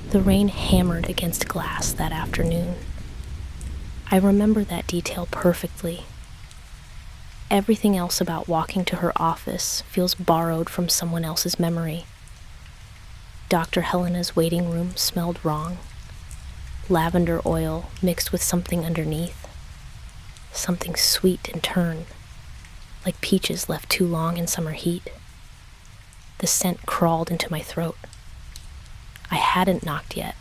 The rain hammered against glass that afternoon. I remember that detail perfectly. Everything else about walking to her office feels borrowed from someone else's memory. Dr. Helena's waiting room smelled wrong. Lavender oil mixed with something underneath. Something sweet and tern, like peaches left too long in summer heat. The scent crawled into my throat. I hadn't knocked yet.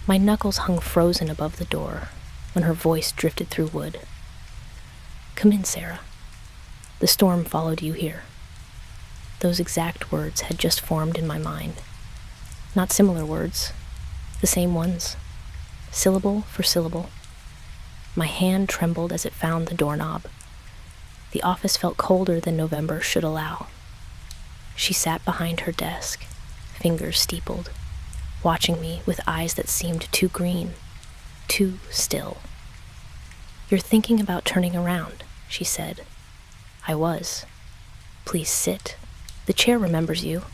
My knuckles hung frozen above the door when her voice drifted through wood. "Come in, Sarah. The storm followed you here." Those exact words had just formed in my mind. Not similar words, the same ones, syllable for syllable. My hand trembled as it found the doorknob. The office felt colder than November should allow. She sat behind her desk, fingers steepled, watching me with eyes that seemed too green, too still. "You're thinking about turning around," she said. I was. "Please sit. The chair remembers you."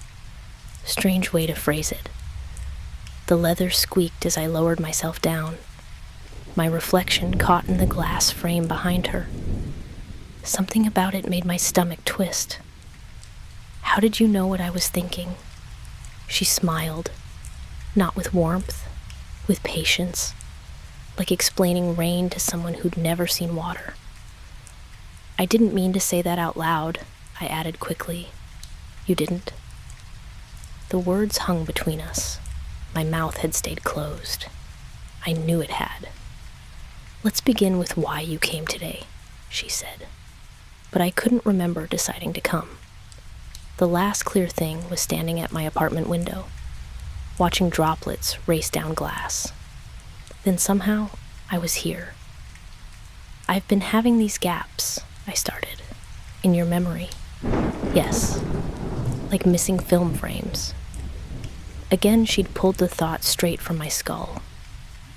Strange way to phrase it. The leather squeaked as I lowered myself down. My reflection caught in the glass frame behind her. Something about it made my stomach twist. "How did you know what I was thinking?" She smiled, not with warmth, with patience, like explaining rain to someone who'd never seen water. "I didn't mean to say that out loud," I added quickly. "You didn't?" The words hung between us. My mouth had stayed closed. I knew it had. "Let's begin with why you came today," she said. But I couldn't remember deciding to come. The last clear thing was standing at my apartment window, watching droplets race down glass. Then somehow, I was here. "I've been having these gaps," I started, "in your memory." "Yes, like missing film frames." Again, she'd pulled the thought straight from my skull.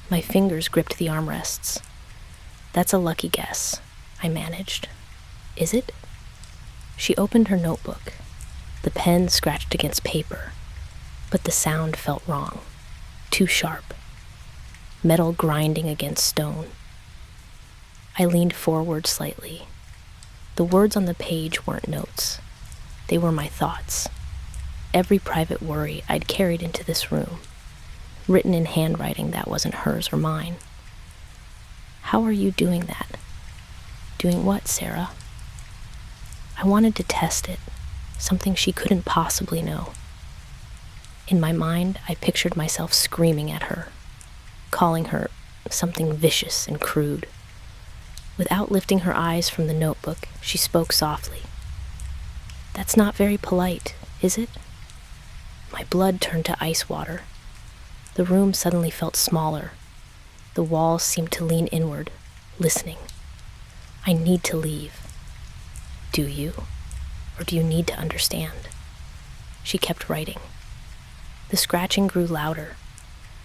My fingers gripped the armrests. "That's a lucky guess," I managed. "Is it?" She opened her notebook. The pen scratched against paper, but the sound felt wrong, too sharp. Metal grinding against stone. I leaned forward slightly. The words on the page weren't notes. They were my thoughts. Every private worry I'd carried into this room, written in handwriting that wasn't hers or mine. "How are you doing that?" "Doing what, Sarah?" I wanted to test it, something she couldn't possibly know. In my mind, I pictured myself screaming at her, calling her something vicious and crude. Without lifting her eyes from the notebook, she spoke softly. "That's not very polite, is it?" My blood turned to ice water. The room suddenly felt smaller. The walls seemed to lean inward, listening. "I need to leave." "Do you? Or do you need to understand?" She kept writing. The scratching grew louder.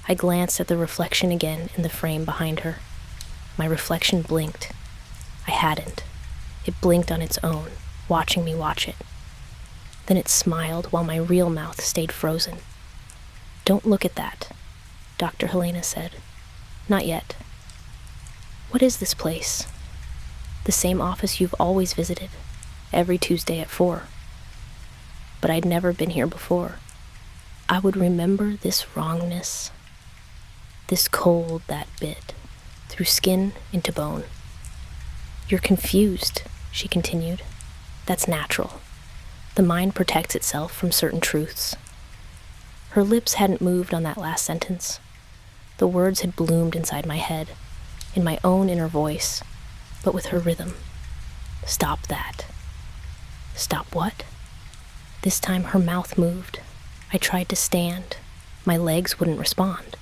I glanced at the reflection again in the frame behind her. My reflection blinked. I hadn't. It blinked on its own, watching me watch it. Then it smiled while my real mouth stayed frozen. "Don't look at that," Dr. Helena said. "Not yet." "What is this place?" "The same office you've always visited, every Tuesday at 4. But I'd never been here before. I would remember this wrongness, this cold that bit, through skin into bone. "You're confused," she continued. "That's natural. The mind protects itself from certain truths." Her lips hadn't moved on that last sentence. The words had bloomed inside my head, in my own inner voice, but with her rhythm. "Stop that." "Stop what?" This time her mouth moved. I tried to stand. My legs wouldn't respond.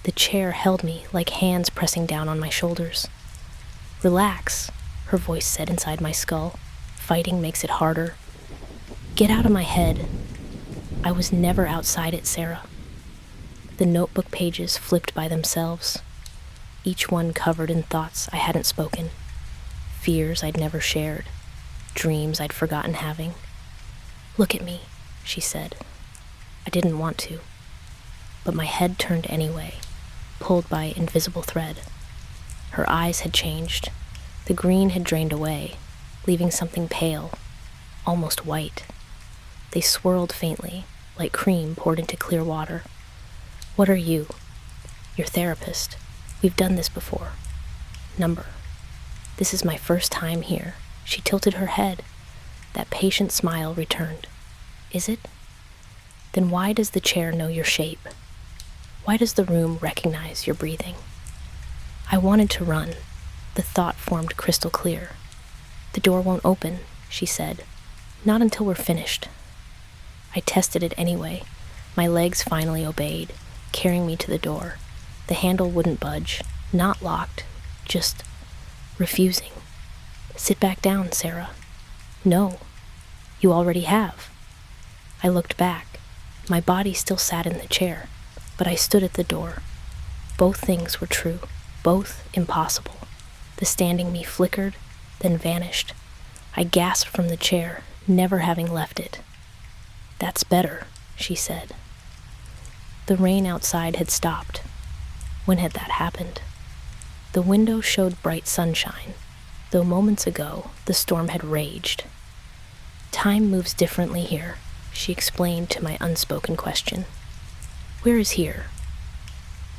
The chair held me like hands pressing down on my shoulders. "Relax," her voice said inside my skull. "Fighting makes it harder." "Get out of my head." I was never outside it, Sarah. The notebook pages flipped by themselves, each one covered in thoughts I hadn't spoken, fears I'd never shared, dreams I'd forgotten having. "Look at me," she said. I didn't want to, but my head turned anyway, pulled by invisible thread. Her eyes had changed. The green had drained away, leaving something pale, almost white. They swirled faintly, like cream poured into clear water. "What are you?" "Your therapist. We've done this before." "Number." "This is my first time here." She tilted her head. That patient smile returned. "Is it? Then why does the chair know your shape? Why does the room recognize your breathing?" I wanted to run. The thought formed crystal clear. "The door won't open," she said. "Not until we're finished." I tested it anyway. My legs finally obeyed, carrying me to the door. The handle wouldn't budge, not locked, just refusing. "Sit back down, Sarah." "No, you already have." I looked back. My body still sat in the chair, but I stood at the door. Both things were true, both impossible. The standing me flickered, then vanished. I gasped from the chair, never having left it. "That's better," she said. The rain outside had stopped. When had that happened? The window showed bright sunshine, though moments ago the storm had raged. "Time moves differently here," she explained to my unspoken question. "Where is here?"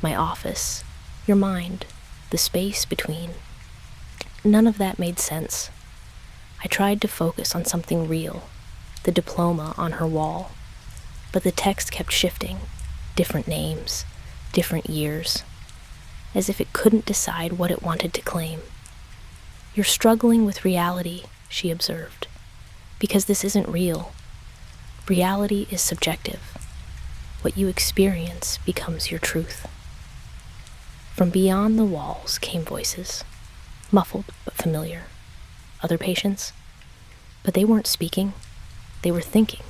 "My office, your mind, the space between." None of that made sense. I tried to focus on something real, the diploma on her wall, but the text kept shifting, different names, different years, as if it couldn't decide what it wanted to claim. "You're struggling with reality," she observed, "because this isn't real. Reality is subjective. What you experience becomes your truth." From beyond the walls came voices, muffled but familiar. Other patients? But they weren't speaking. They were thinking.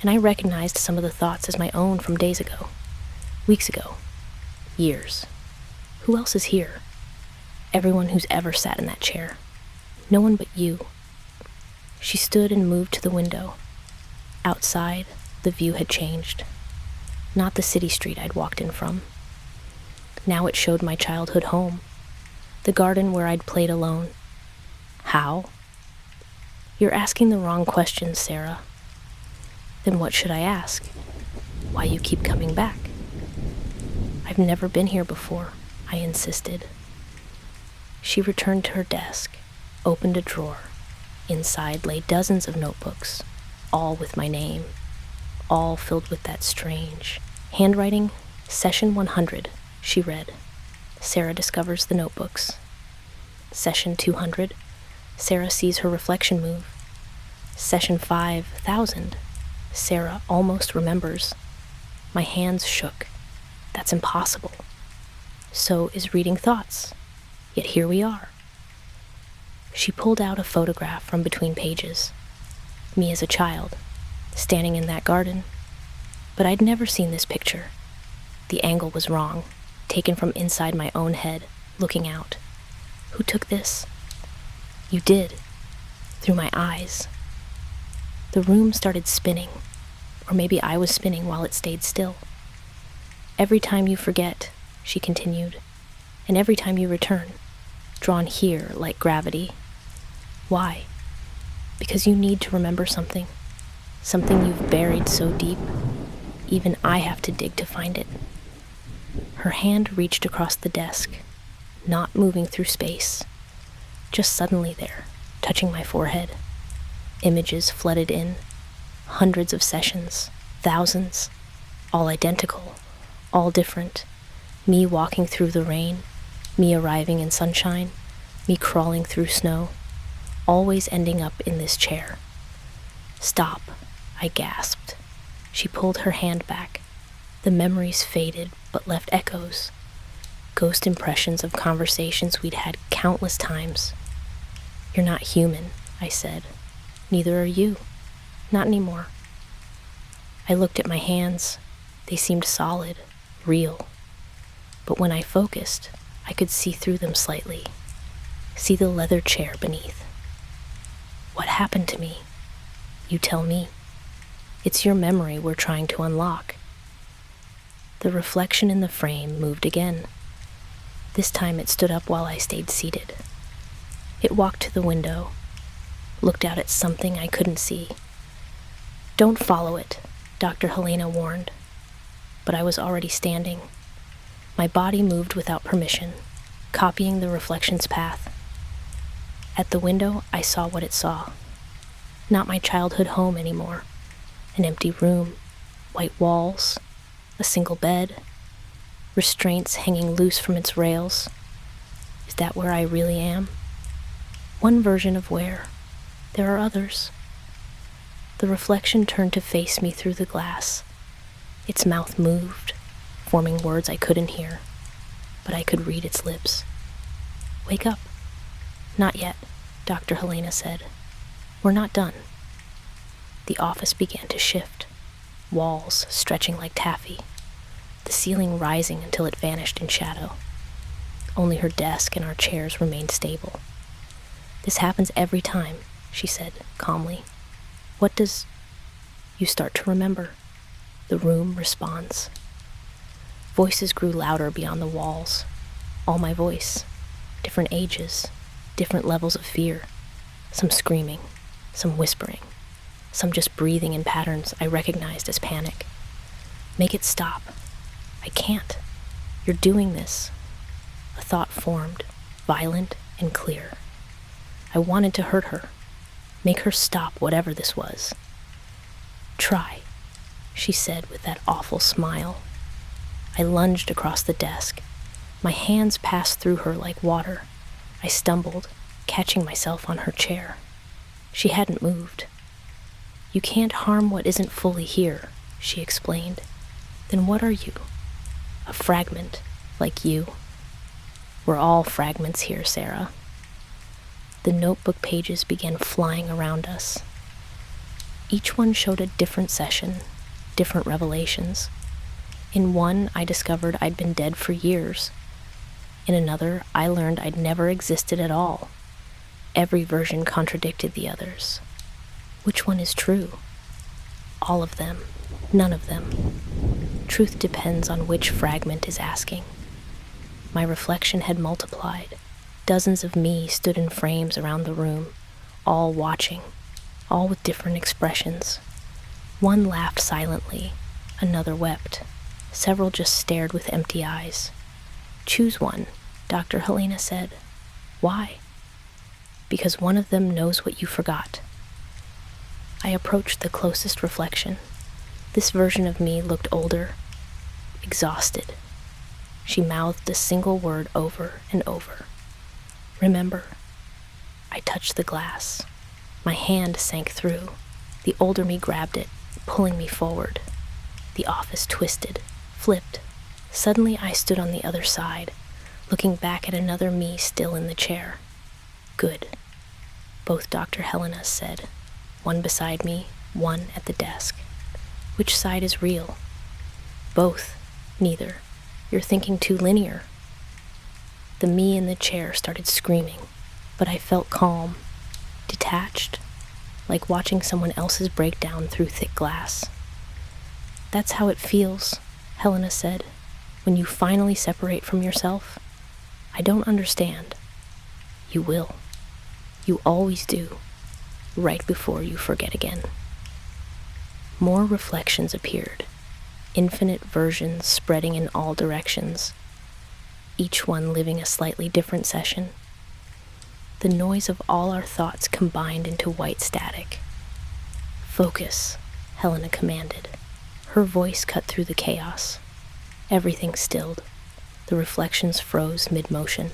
And I recognized some of the thoughts as my own from days ago, weeks ago, years. Who else is here? Everyone who's ever sat in that chair. No one but you. She stood and moved to the window. Outside, the view had changed. Not the city street I'd walked in from. Now it showed my childhood home, the garden where I'd played alone. How? "You're asking the wrong questions, Sarah." "Then what should I ask? Why you keep coming back?" "I've never been here before," I insisted. She returned to her desk, opened a drawer. Inside lay dozens of notebooks, all with my name, all filled with that strange handwriting. "Session 100, she read. Sarah discovers the notebooks. "Session 200, Sarah sees her reflection move. "Session 5000, Sarah almost remembers." My hands shook. That's impossible. So is reading thoughts. Yet here we are. She pulled out a photograph from between pages. Me as a child, standing in that garden. But I'd never seen this picture. The angle was wrong, taken from inside my own head, looking out. "Who took this?" "You did, through my eyes." The room started spinning, or maybe I was spinning while it stayed still. "Every time you forget," she continued, "and every time you return, drawn here like gravity." "Why?" "Because you need to remember something you've buried so deep, even I have to dig to find it." Her hand reached across the desk, not moving through space, just suddenly there, touching my forehead. Images flooded in, hundreds of sessions, thousands, all identical, all different. Me walking through the rain, me arriving in sunshine, me crawling through snow, always ending up in this chair. "Stop," I gasped. She pulled her hand back. The memories faded but left echoes, ghost impressions of conversations we'd had countless times. "You're not human," I said. "Neither are you. Not anymore." I looked at my hands. They seemed solid, real. But when I focused, I could see through them slightly, see the leather chair beneath. What happened to me? You tell me. It's your memory we're trying to unlock. The reflection in the frame moved again. This time it stood up while I stayed seated. It walked to the window, looked out at something I couldn't see. "Don't follow it," Dr. Helena warned. But I was already standing. My body moved without permission, copying the reflection's path. At the window, I saw what it saw. Not my childhood home anymore. An empty room, white walls, a single bed, restraints hanging loose from its rails. Is that where I really am? One version of where. There are others. The reflection turned to face me through the glass. Its mouth moved, forming words I couldn't hear, but I could read its lips. "Wake up." "Not yet," Dr. Helena said. "We're not done." The office began to shift, walls stretching like taffy, the ceiling rising until it vanished in shadow. Only her desk and our chairs remained stable. "This happens every time," she said calmly. "What does..." "You start to remember." The room responds. Voices grew louder beyond the walls. All my voice. Different ages, different levels of fear. Some screaming, some whispering, some just breathing in patterns I recognized as panic. "Make it stop." "I can't. You're doing this." A thought formed, violent and clear. I wanted to hurt her, make her stop whatever this was. "Try," she said with that awful smile. I lunged across the desk. My hands passed through her like water. I stumbled, catching myself on her chair. She hadn't moved. "You can't harm what isn't fully here," she explained. "Then what are you?" "A fragment, like you." "We're all fragments here, Sarah." The notebook pages began flying around us. Each one showed a different session, different revelations. In one, I discovered I'd been dead for years. In another, I learned I'd never existed at all. Every version contradicted the others. Which one is true? All of them. None of them. Truth depends on which fragment is asking. My reflection had multiplied. Dozens of me stood in frames around the room, all watching, all with different expressions. One laughed silently, another wept. Several just stared with empty eyes. "Choose one," Dr. Helena said. "Why?" "Because one of them knows what you forgot." I approached the closest reflection. This version of me looked older, exhausted. She mouthed a single word over and over. "Remember." I touched the glass. My hand sank through. The older me grabbed it, pulling me forward. The office twisted, flipped. Suddenly I stood on the other side, looking back at another me still in the chair. "Good," both Dr. Helenas said, one beside me, one at the desk. "Which side is real?" "Both. Neither. You're thinking too linear." The me in the chair started screaming, but I felt calm, detached, like watching someone else's breakdown through thick glass. "That's how it feels," Helena said, "when you finally separate from yourself. I don't understand." "You will. You always do, right before you forget again." More reflections appeared, infinite versions spreading in all directions, each one living a slightly different session. The noise of all our thoughts combined into white static. "Focus," Helena commanded. Her voice cut through the chaos. Everything stilled. The reflections froze mid-motion.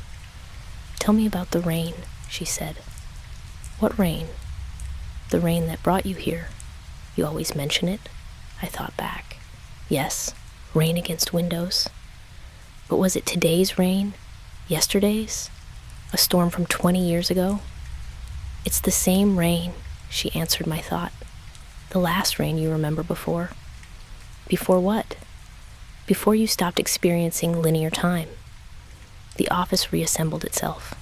"Tell me about the rain," she said. "What rain?" "The rain that brought you here. You always mention it." I thought back. Yes, rain against windows. But was it today's rain? Yesterday's? A storm from 20 years ago? "It's the same rain," she answered my thought. "The last rain you remember before." "Before what?" "Before you stopped experiencing linear time." The office reassembled itself.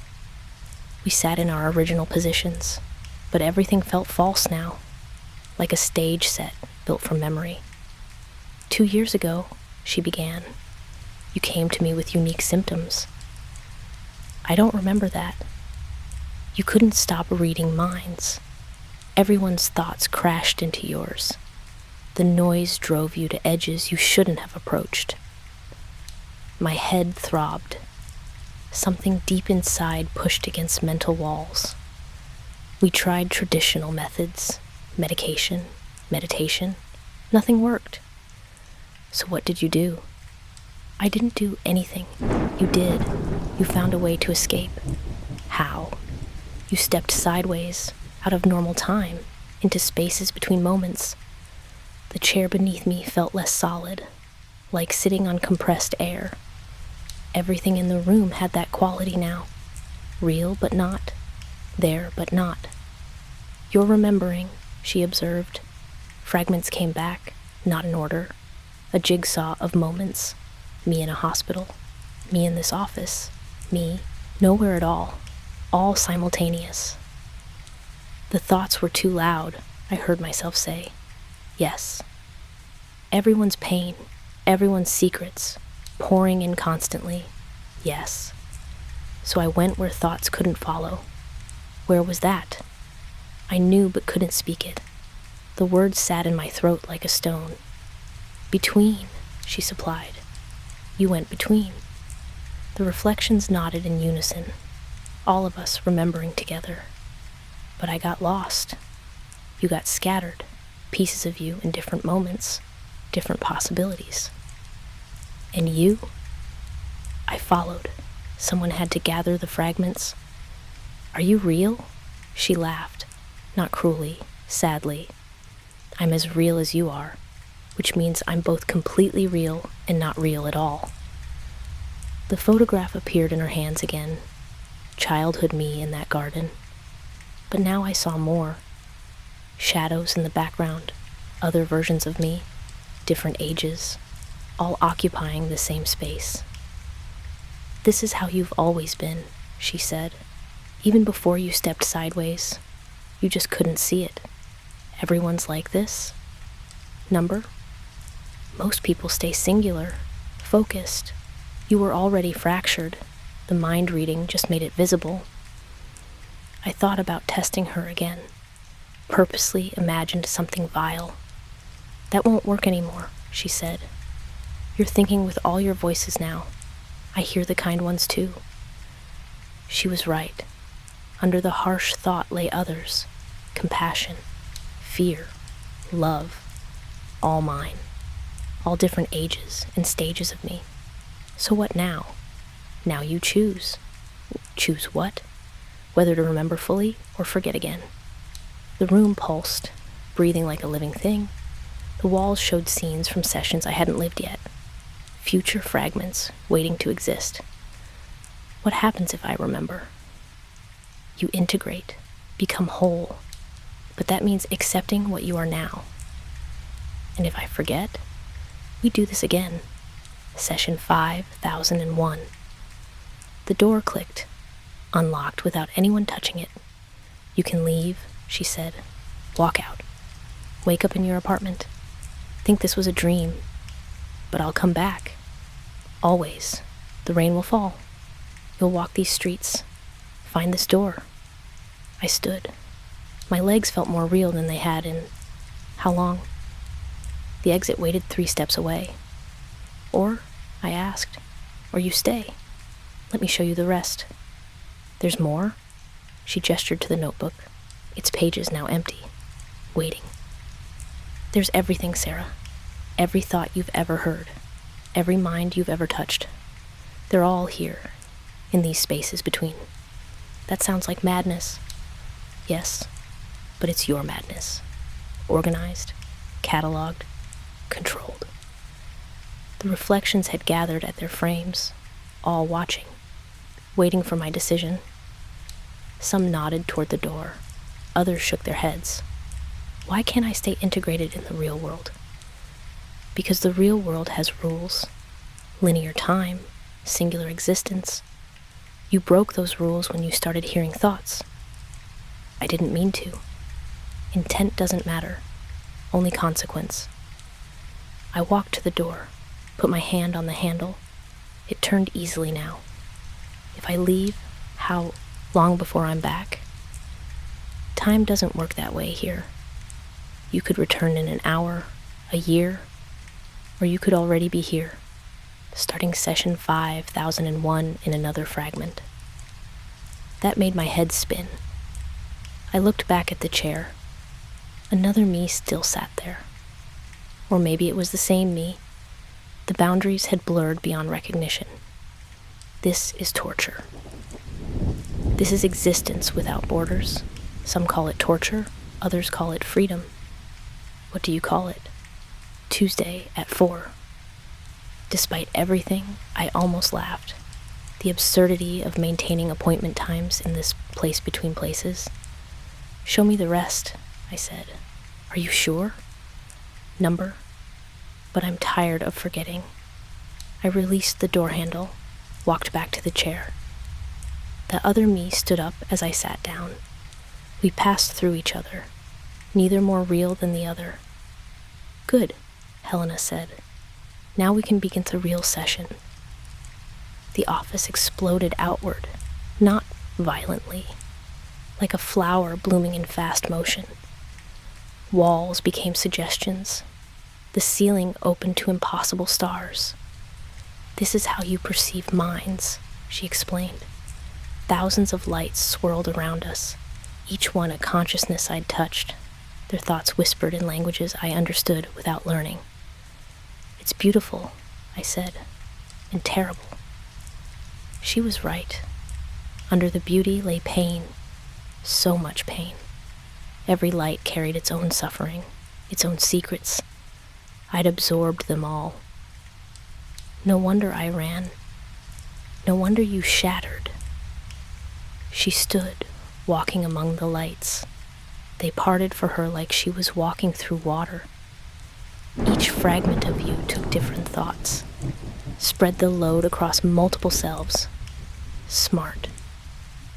We sat in our original positions, but everything felt false now, like a stage set built from memory. 2 years ago, she began. You came to me with unique symptoms. I don't remember that. You couldn't stop reading minds. Everyone's thoughts crashed into yours. The noise drove you to edges you shouldn't have approached. My head throbbed. Something deep inside pushed against mental walls. We tried traditional methods, medication, meditation. Nothing worked. So what did you do? I didn't do anything. You did. You found a way to escape. How? You stepped sideways, out of normal time, into spaces between moments. The chair beneath me felt less solid, like sitting on compressed air. Everything in the room had that quality now. Real but not. There but not. You're remembering, she observed. Fragments came back, not in order. A jigsaw of moments. Me in a hospital. Me in this office. Me, nowhere at all simultaneous. The thoughts were too loud, I heard myself say. Yes. Everyone's pain, everyone's secrets, pouring in constantly. Yes. So I went where thoughts couldn't follow. Where was that? I knew but couldn't speak it. The words sat in my throat like a stone. Between, she supplied. You went between. The reflections nodded in unison, all of us remembering together. But I got lost. You got scattered, pieces of you in different moments, different possibilities. And you? I followed. Someone had to gather the fragments. Are you real? She laughed, not cruelly, sadly. I'm as real as you are, which means I'm both completely real and not real at all. The photograph appeared in her hands again, childhood me in that garden. But now I saw more. Shadows in the background, other versions of me, different ages, all occupying the same space. This is how you've always been, she said. Even before you stepped sideways, you just couldn't see it. Everyone's like this? Number? Most people stay singular, focused. You were already fractured. The mind reading just made it visible. I thought about testing her again, purposely imagined something vile. That won't work anymore, she said. You're thinking with all your voices now. I hear the kind ones too. She was right. Under the harsh thought lay others, compassion, fear, love, all mine, all different ages and stages of me. So what now? Now you choose. Choose what? Whether to remember fully or forget again. The room pulsed, breathing like a living thing. The walls showed scenes from sessions I hadn't lived yet. Future fragments waiting to exist. What happens if I remember? You integrate, become whole, but that means accepting what you are now. And if I forget, we do this again. Session 5001. The door clicked, unlocked without anyone touching it. You can leave, she said. Walk out. Wake up in your apartment. Think this was a dream, but I'll come back. Always. The rain will fall. You'll walk these streets. Find this door. I stood. My legs felt more real than they had in... how long? The exit waited 3 steps away. Or, I asked, or you stay. Let me show you the rest. There's more? She gestured to the notebook. Its pages now empty. Waiting. There's everything, Sarah. Every thought you've ever heard. Every mind you've ever touched. They're all here, in these spaces between. That sounds like madness. Yes, but it's your madness. Organized, cataloged, controlled. The reflections had gathered at their frames, all watching, waiting for my decision. Some nodded toward the door. Others shook their heads. Why can't I stay integrated in the real world? Because the real world has rules. Linear time, singular existence. You broke those rules when you started hearing thoughts. I didn't mean to. Intent doesn't matter, only consequence. I walked to the door, put my hand on the handle. It turned easily now. If I leave, how long before I'm back? Time doesn't work that way here. You could return in an hour, a year, or you could already be here, starting session 5001 in another fragment. That made my head spin. I looked back at the chair. Another me still sat there. Or maybe it was the same me. The boundaries had blurred beyond recognition. This is torture. This is existence without borders. Some call it torture, others call it freedom. What do you call it? Tuesday at 4. Despite everything, I almost laughed. The absurdity of maintaining appointment times in this place between places. Show me the rest, I said. Are you sure? Number? But I'm tired of forgetting. I released the door handle, walked back to the chair. The other me stood up as I sat down. We passed through each other, neither more real than the other. Good, Helena said. Now we can begin the real session. The office exploded outward, not violently, like a flower blooming in fast motion. Walls became suggestions. The ceiling opened to impossible stars. This is how you perceive minds, she explained. Thousands of lights swirled around us, each one a consciousness I'd touched, their thoughts whispered in languages I understood without learning. It's beautiful, I said, and terrible. She was right. Under the beauty lay pain, so much pain. Every light carried its own suffering, its own secrets. I'd absorbed them all. No wonder I ran. No wonder you shattered. She stood, walking among the lights. They parted for her like she was walking through water. Each fragment of you took different thoughts, spread the load across multiple selves. Smart,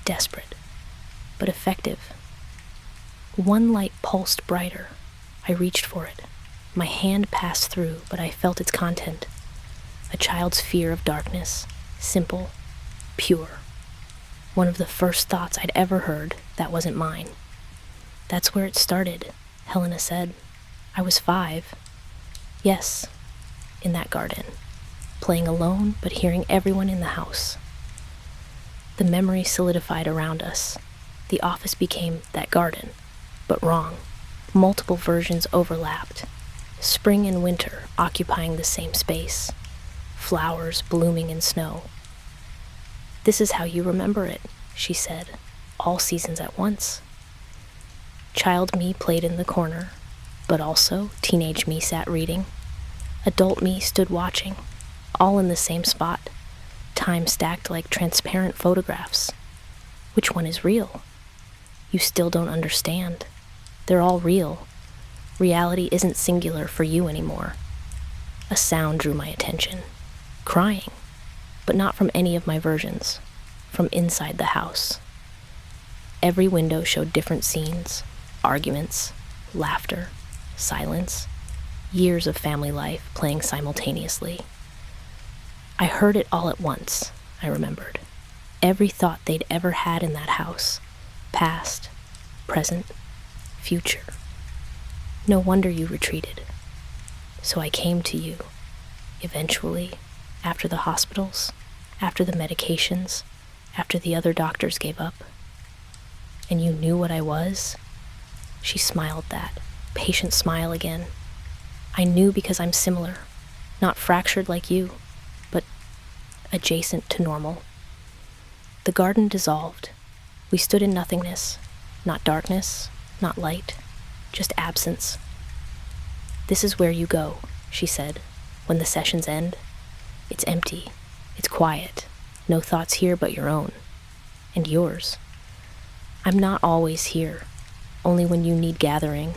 desperate, but effective. One light pulsed brighter. I reached for it. My hand passed through, but I felt its content. A child's fear of darkness, simple, pure. One of the first thoughts I'd ever heard that wasn't mine. That's where it started, Helena said. I was 5. Yes, in that garden, playing alone but hearing everyone in the house. The memory solidified around us. The office became that garden, but wrong. Multiple versions overlapped. Spring and winter occupying the same space. Flowers blooming in snow. This is how you remember it, she said, all seasons at once. Child me played in the corner, but also teenage me sat reading. Adult me stood watching, all in the same spot, time stacked like transparent photographs. Which one is real? You still don't understand. They're all real. Reality isn't singular for you anymore. A sound drew my attention. Crying, but not from any of my versions, from inside the house. Every window showed different scenes, arguments, laughter, silence, years of family life playing simultaneously. I heard it all at once, I remembered. Every thought they'd ever had in that house, past, present, future. No wonder you retreated. So I came to you, eventually, after the hospitals, after the medications, after the other doctors gave up. And you knew what I was? She smiled that patient smile again. I knew because I'm similar, not fractured like you, but adjacent to normal. The garden dissolved. We stood in nothingness, not darkness, not light, just absence. This is where you go, she said, when the sessions end. It's empty, it's quiet, no thoughts here but your own, and yours. I'm not always here, only when you need gathering.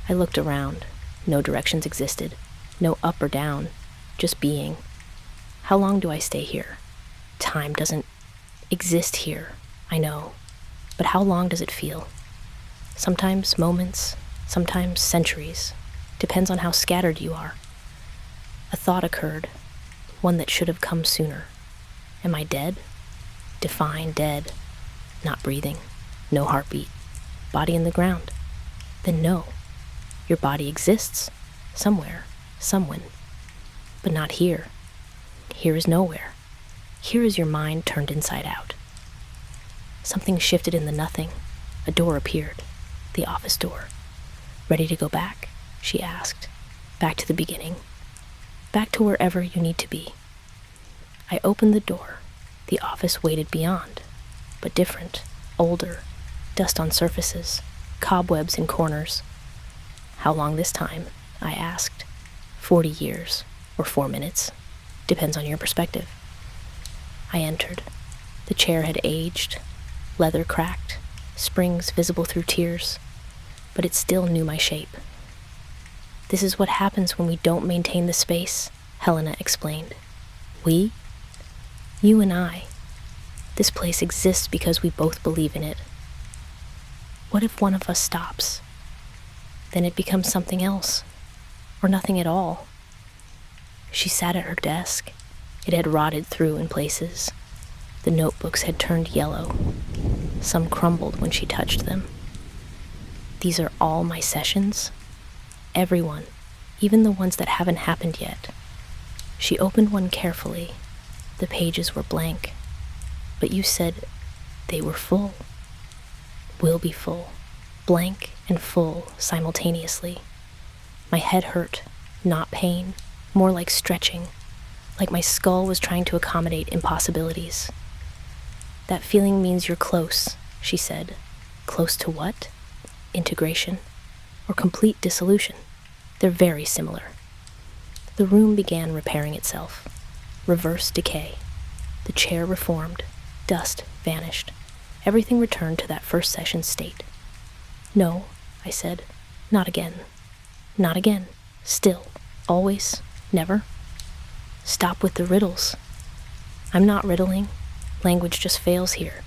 I looked around. No directions existed, no up or down, just being. How long do I stay here? Time doesn't exist here, I know, but how long does it feel? Sometimes moments, sometimes centuries, depends on how scattered you are. A thought occurred, one that should have come sooner. Am I dead? Define dead. Not breathing. No heartbeat. Body in the ground. Then no. Your body exists. Somewhere. Someone. But not here. Here is nowhere. Here is your mind turned inside out. Something shifted in the nothing. A door appeared. The office door. Ready to go back? She asked. Back to the beginning. Back to wherever you need to be. I opened the door. The office waited beyond, but different, older, dust on surfaces, cobwebs in corners. How long this time? I asked. 40 years, or 4 minutes. Depends on your perspective. I entered. The chair had aged, leather cracked, springs visible through tears, but it still knew my shape. This is what happens when we don't maintain the space, Helena explained. We? You and I. This place exists because we both believe in it. What if one of us stops? Then it becomes something else, or nothing at all. She sat at her desk. It had rotted through in places. The notebooks had turned yellow. Some crumbled when she touched them. These are all my sessions? Everyone, even the ones that haven't happened yet. She opened one carefully. The pages were blank. But you said they were full. Will be full. Blank and full simultaneously. My head hurt, not pain, more like stretching, like my skull was trying to accommodate impossibilities. That feeling means you're close, she said. Close to what? Integration, or complete dissolution. They're very similar. The room began repairing itself. Reverse decay. The chair reformed. Dust vanished. Everything returned to that first session state. No, I said. Not again. Not again. Still. Always. Never. Stop with the riddles. I'm not riddling. Language just fails here.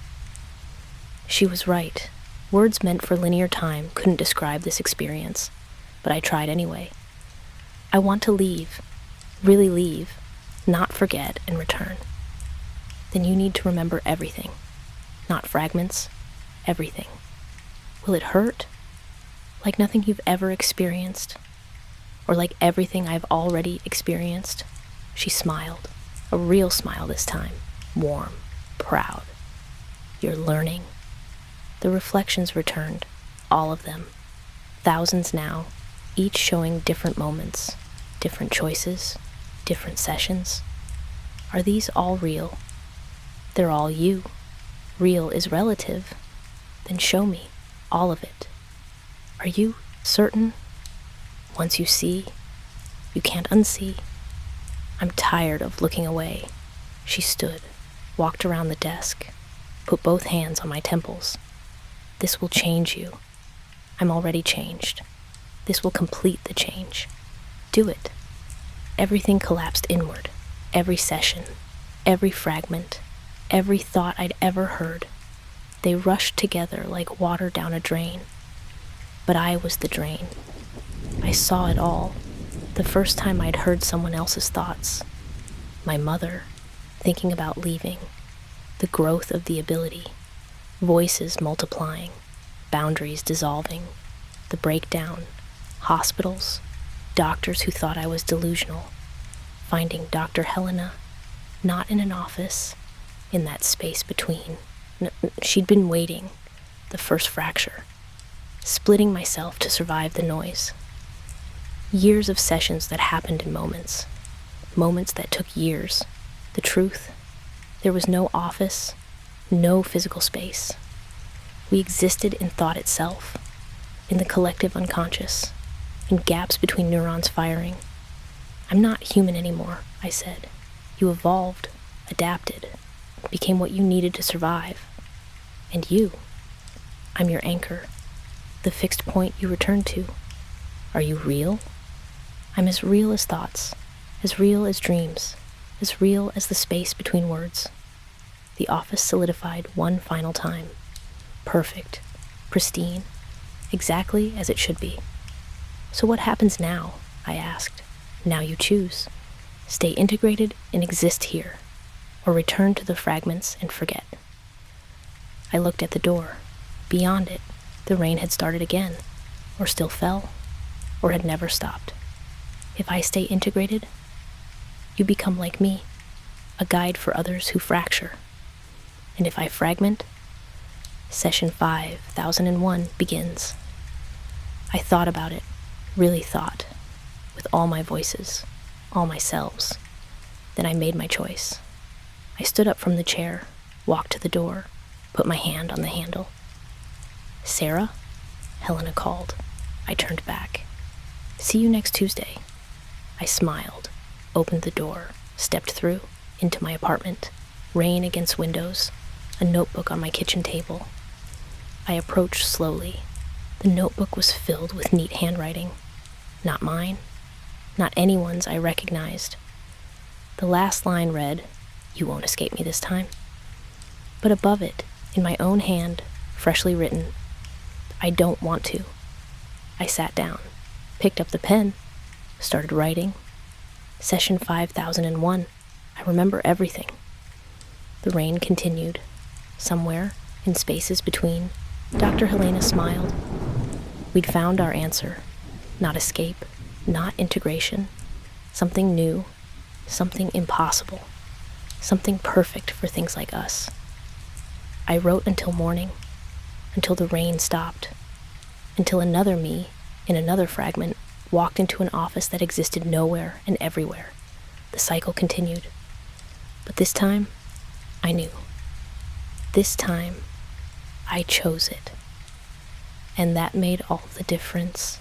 She was right. Words meant for linear time couldn't describe this experience, but I tried anyway. I want to leave. Really leave. Not forget and return. Then you need to remember everything. Not fragments. Everything. Will it hurt? Like nothing you've ever experienced? Or like everything I've already experienced? She smiled. A real smile this time. Warm. Proud. You're learning. The reflections returned. All of them. Thousands now. Each showing different moments. Different choices. Different sessions. Are these all real? They're all you. Real is relative. Then show me. All of it. Are you certain? Once you see, you can't unsee. I'm tired of looking away. She stood, walked around the desk, put both hands on my temples. This will change you. I'm already changed. This will complete the change. Do it. Everything collapsed inward. Every session, every fragment, every thought I'd ever heard. They rushed together like water down a drain. But I was the drain. I saw it all. The first time I'd heard someone else's thoughts. My mother, thinking about leaving. The growth of the ability. Voices multiplying. Boundaries dissolving. The breakdown. Hospitals. Doctors who thought I was delusional. Finding Dr. Helena, not in an office, in that space between. She'd been waiting. The first fracture. Splitting myself to survive the noise. Years of sessions that happened in moments. Moments that took years. The truth, there was no office, no physical space. We existed in thought itself, in the collective unconscious, in gaps between neurons firing. I'm not human anymore, I said. You evolved, adapted, became what you needed to survive. And you, I'm your anchor, the fixed point you return to. Are you real? I'm as real as thoughts, as real as dreams, as real as the space between words. The office solidified one final time. Perfect, pristine, exactly as it should be. So what happens now? I asked. Now you choose. Stay integrated and exist here, or return to the fragments and forget. I looked at the door. Beyond it, the rain had started again, or still fell, or had never stopped. If I stay integrated, you become like me, a guide for others who fracture. And if I fragment, session 5001 begins. I thought about it, really thought, with all my voices, all my selves. Then I made my choice. I stood up from the chair, walked to the door, put my hand on the handle. "Sarah?" Helena called. I turned back. "See you next Tuesday." I smiled, opened the door, stepped through, into my apartment, rain against windows, a notebook on my kitchen table. I approached slowly. The notebook was filled with neat handwriting. Not mine, not anyone's I recognized. The last line read, "You won't escape me this time." But above it, in my own hand, freshly written, "I don't want to." I sat down, picked up the pen, started writing. Session 5001. I remember everything. The rain continued. Somewhere, in spaces between, Dr. Helena smiled. We'd found our answer. Not escape, not integration. Something new, something impossible, something perfect for things like us. I wrote until morning, until the rain stopped, until another me, in another fragment, walked into an office that existed nowhere and everywhere. The cycle continued. But this time, I knew. This time, I chose it. And that made all the difference.